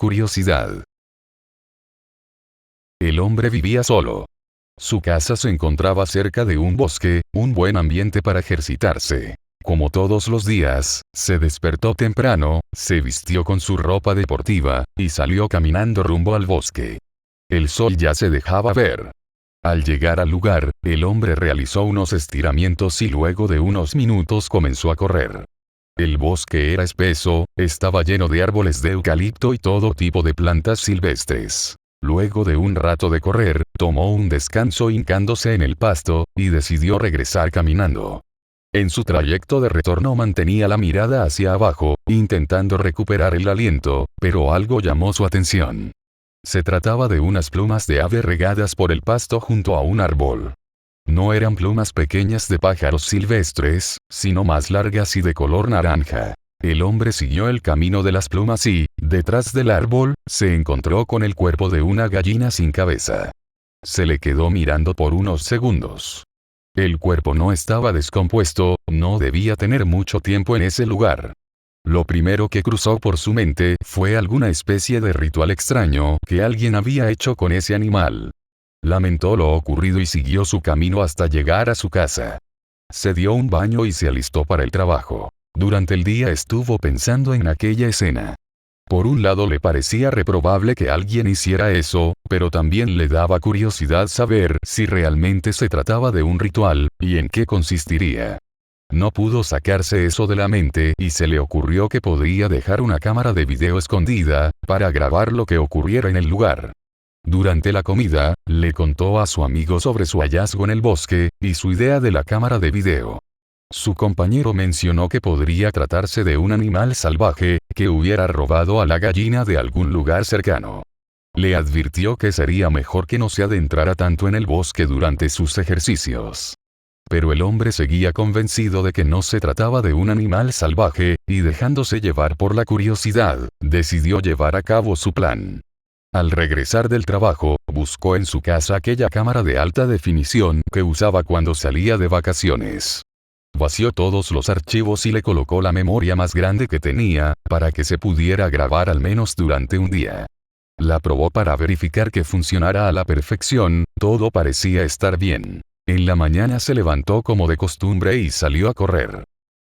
curiosidad. El hombre vivía solo. Su casa se encontraba cerca de un bosque, un buen ambiente para ejercitarse. Como todos los días, se despertó temprano, se vistió con su ropa deportiva, y salió caminando rumbo al bosque. El sol ya se dejaba ver. Al llegar al lugar, el hombre realizó unos estiramientos y luego de unos minutos comenzó a correr. El bosque era espeso, estaba lleno de árboles de eucalipto y todo tipo de plantas silvestres. Luego de un rato de correr, tomó un descanso hincándose en el pasto, y decidió regresar caminando. En su trayecto de retorno mantenía la mirada hacia abajo, intentando recuperar el aliento, pero algo llamó su atención. Se trataba de unas plumas de ave regadas por el pasto junto a un árbol. No eran plumas pequeñas de pájaros silvestres, sino más largas y de color naranja. El hombre siguió el camino de las plumas y, detrás del árbol, se encontró con el cuerpo de una gallina sin cabeza. Se le quedó mirando por unos segundos. El cuerpo no estaba descompuesto, no debía tener mucho tiempo en ese lugar. Lo primero que cruzó por su mente fue alguna especie de ritual extraño que alguien había hecho con ese animal. Lamentó lo ocurrido y siguió su camino hasta llegar a su casa. Se dio un baño y se alistó para el trabajo. Durante el día estuvo pensando en aquella escena. Por un lado le parecía reprobable que alguien hiciera eso, pero también le daba curiosidad saber si realmente se trataba de un ritual, y en qué consistiría. No pudo sacarse eso de la mente y se le ocurrió que podría dejar una cámara de video escondida, para grabar lo que ocurriera en el lugar. Durante la comida, le contó a su amigo sobre su hallazgo en el bosque, y su idea de la cámara de video. Su compañero mencionó que podría tratarse de un animal salvaje, que hubiera robado a la gallina de algún lugar cercano. Le advirtió que sería mejor que no se adentrara tanto en el bosque durante sus ejercicios. Pero el hombre seguía convencido de que no se trataba de un animal salvaje, y dejándose llevar por la curiosidad, decidió llevar a cabo su plan. Al regresar del trabajo, buscó en su casa aquella cámara de alta definición que usaba cuando salía de vacaciones. Vació todos los archivos y le colocó la memoria más grande que tenía, para que se pudiera grabar al menos durante un día. La probó para verificar que funcionara a la perfección, todo parecía estar bien. En la mañana se levantó como de costumbre y salió a correr.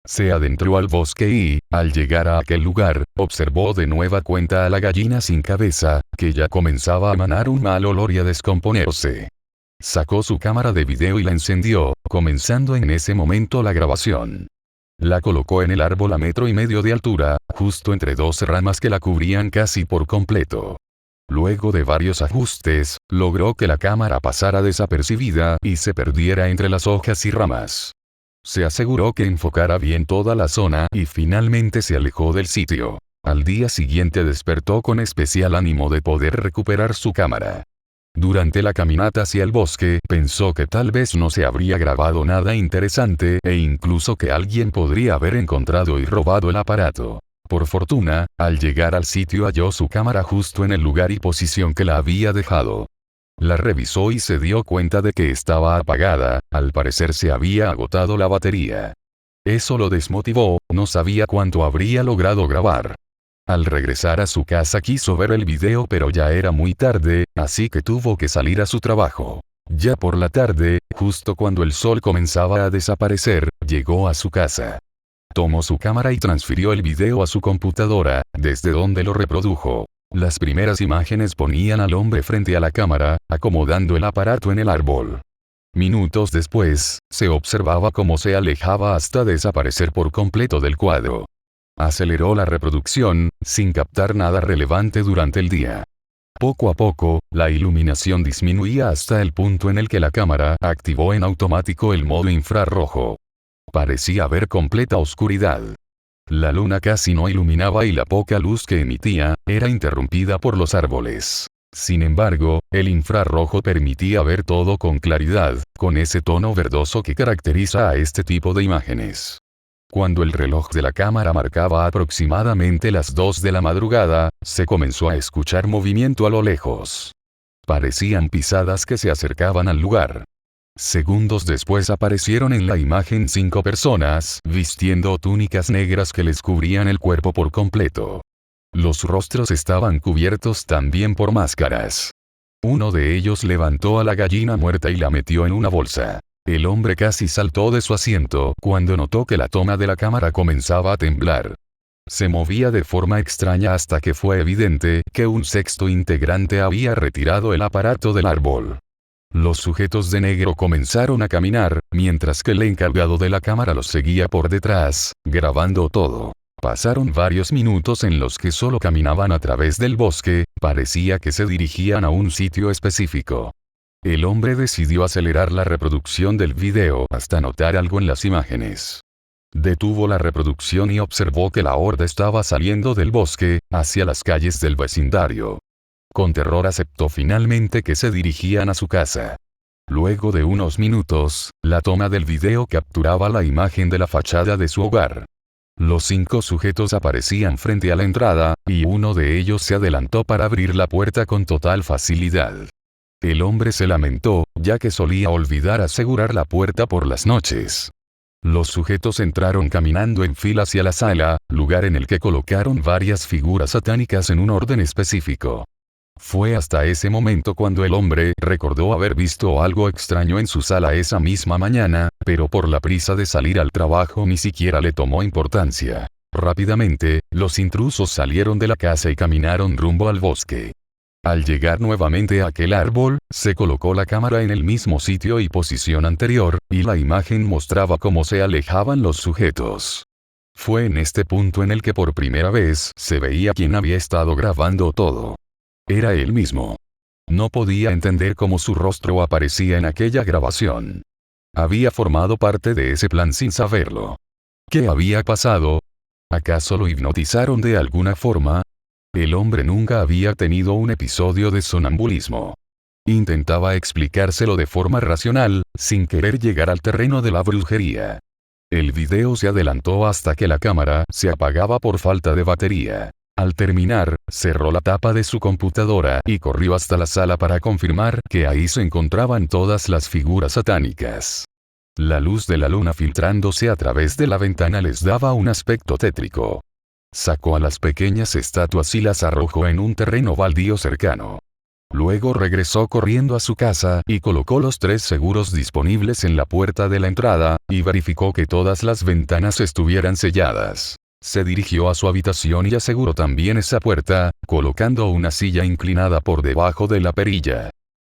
Se adentró al bosque y, al llegar a aquel lugar, observó de nueva cuenta a la gallina sin cabeza, que ya comenzaba a emanar un mal olor y a descomponerse. Sacó su cámara de video y la encendió, comenzando en ese momento la grabación. La colocó en el árbol a 1,5 metros de altura, justo entre dos ramas que la cubrían casi por completo. Luego de varios ajustes, logró que la cámara pasara desapercibida y se perdiera entre las hojas y ramas. Se aseguró que enfocara bien toda la zona y finalmente se alejó del sitio. Al día siguiente despertó con especial ánimo de poder recuperar su cámara. Durante la caminata hacia el bosque, pensó que tal vez no se habría grabado nada interesante e incluso que alguien podría haber encontrado y robado el aparato. Por fortuna, al llegar al sitio halló su cámara justo en el lugar y posición que la había dejado. La revisó y se dio cuenta de que estaba apagada, al parecer se había agotado la batería. Eso lo desmotivó, no sabía cuánto habría logrado grabar. Al regresar a su casa quiso ver el video pero ya era muy tarde, así que tuvo que salir a su trabajo. Ya por la tarde, justo cuando el sol comenzaba a desaparecer, llegó a su casa. Tomó su cámara y transfirió el video a su computadora, desde donde lo reprodujo. Las primeras imágenes ponían al hombre frente a la cámara, acomodando el aparato en el árbol. Minutos después, se observaba cómo se alejaba hasta desaparecer por completo del cuadro. Aceleró la reproducción, sin captar nada relevante durante el día. Poco a poco, la iluminación disminuía hasta el punto en el que la cámara activó en automático el modo infrarrojo. Parecía haber completa oscuridad. La luna casi no iluminaba y la poca luz que emitía, era interrumpida por los árboles. Sin embargo, el infrarrojo permitía ver todo con claridad, con ese tono verdoso que caracteriza a este tipo de imágenes. Cuando el reloj de la cámara marcaba aproximadamente las 2 de la madrugada, se comenzó a escuchar movimiento a lo lejos. Parecían pisadas que se acercaban al lugar. Segundos después aparecieron en la imagen 5 personas, vistiendo túnicas negras que les cubrían el cuerpo por completo. Los rostros estaban cubiertos también por máscaras. Uno de ellos levantó a la gallina muerta y la metió en una bolsa. El hombre casi saltó de su asiento cuando notó que la toma de la cámara comenzaba a temblar. Se movía de forma extraña hasta que fue evidente que un sexto integrante había retirado el aparato del árbol. Los sujetos de negro comenzaron a caminar, mientras que el encargado de la cámara los seguía por detrás, grabando todo. Pasaron varios minutos en los que solo caminaban a través del bosque, parecía que se dirigían a un sitio específico. El hombre decidió acelerar la reproducción del video hasta notar algo en las imágenes. Detuvo la reproducción y observó que la horda estaba saliendo del bosque, hacia las calles del vecindario. Con terror aceptó finalmente que se dirigían a su casa. Luego de unos minutos, la toma del video capturaba la imagen de la fachada de su hogar. Los 5 sujetos aparecían frente a la entrada, y uno de ellos se adelantó para abrir la puerta con total facilidad. El hombre se lamentó, ya que solía olvidar asegurar la puerta por las noches. Los sujetos entraron caminando en fila hacia la sala, lugar en el que colocaron varias figuras satánicas en un orden específico. Fue hasta ese momento cuando el hombre recordó haber visto algo extraño en su sala esa misma mañana, pero por la prisa de salir al trabajo ni siquiera le tomó importancia. Rápidamente, los intrusos salieron de la casa y caminaron rumbo al bosque. Al llegar nuevamente a aquel árbol, se colocó la cámara en el mismo sitio y posición anterior, y la imagen mostraba cómo se alejaban los sujetos. Fue en este punto en el que por primera vez se veía quién había estado grabando todo. Era él mismo. No podía entender cómo su rostro aparecía en aquella grabación. Había formado parte de ese plan sin saberlo. ¿Qué había pasado? ¿Acaso lo hipnotizaron de alguna forma? El hombre nunca había tenido un episodio de sonambulismo. Intentaba explicárselo de forma racional, sin querer llegar al terreno de la brujería. El video se adelantó hasta que la cámara se apagaba por falta de batería. Al terminar, cerró la tapa de su computadora y corrió hasta la sala para confirmar que ahí se encontraban todas las figuras satánicas. La luz de la luna filtrándose a través de la ventana les daba un aspecto tétrico. Sacó a las pequeñas estatuas y las arrojó en un terreno baldío cercano. Luego regresó corriendo a su casa y colocó los 3 seguros disponibles en la puerta de la entrada, y verificó que todas las ventanas estuvieran selladas. Se dirigió a su habitación y aseguró también esa puerta, colocando una silla inclinada por debajo de la perilla.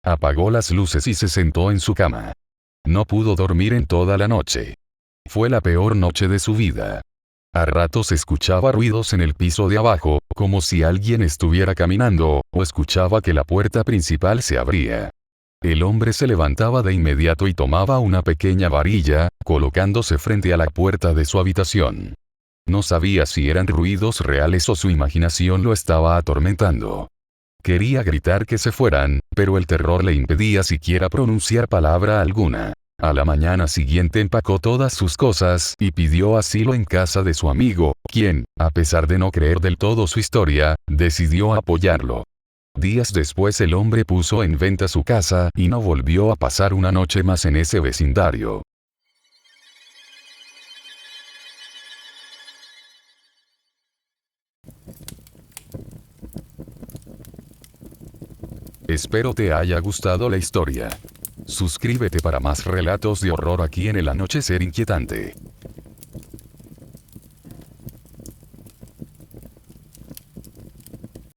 Apagó las luces y se sentó en su cama. No pudo dormir en toda la noche. Fue la peor noche de su vida. A ratos escuchaba ruidos en el piso de abajo, como si alguien estuviera caminando, o escuchaba que la puerta principal se abría. El hombre se levantaba de inmediato y tomaba una pequeña varilla, colocándose frente a la puerta de su habitación. No sabía si eran ruidos reales o su imaginación lo estaba atormentando. Quería gritar que se fueran, pero el terror le impedía siquiera pronunciar palabra alguna. A la mañana siguiente empacó todas sus cosas y pidió asilo en casa de su amigo, quien, a pesar de no creer del todo su historia, decidió apoyarlo. Días después el hombre puso en venta su casa y no volvió a pasar una noche más en ese vecindario. Espero te haya gustado la historia. Suscríbete para más relatos de horror aquí en El Anochecer Inquietante.